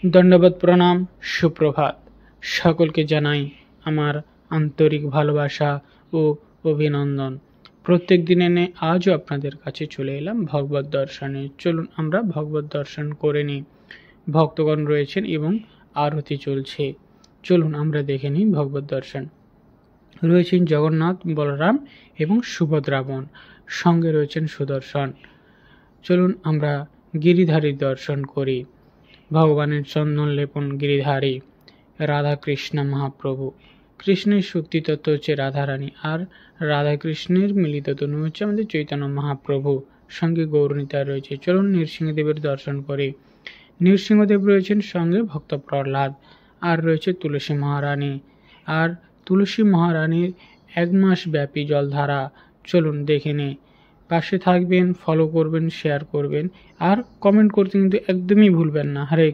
দণ্ডবত প্রণাম, সুপ্রভাত। সকলকে জানাই আমার আন্তরিক ভালোবাসা ও অভিনন্দন। প্রত্যেক দিনে আজও আপনাদের কাছে চলে এলাম ভগবত দর্শনে। চলুন আমরা ভগবত দর্শন করে নিই। ভক্তগণ রয়েছেন এবং আরতি চলছে। চলুন আমরা দেখে নিই ভগবত দর্শন। রয়েছেন জগন্নাথ, বলরাম এবং সুভদ্রাবন, সঙ্গে রয়েছেন সুদর্শন। চলুন আমরা গিরিধারীর দর্শন করি। ভগবানের চন্দন লেপন গিরিধারী রাধা কৃষ্ণ মহাপ্রভু। কৃষ্ণের শক্তি তত্ত্ব হচ্ছে রাধারানী, আর রাধা কৃষ্ণের মিলিত তনু হচ্ছে আমাদের চৈতন্য মহাপ্রভু, সঙ্গে গৌরনীতা রয়েছে। চলুন নৃসিংহদেবের দর্শন করি। নৃসিংহদেব রয়েছেন, সঙ্গে ভক্ত প্রহ্লাদ, আর রয়েছে তুলসী মহারানী। আর তুলসী মহারানীর 1 মাস ব্যাপী জলধারা চলুন দেখে নিই। পাশে থাকবেন, ফলো করবেন, শেয়ার করবেন, আর কমেন্ট করতে কিন্তু একদমই ভুলবেন না। হরে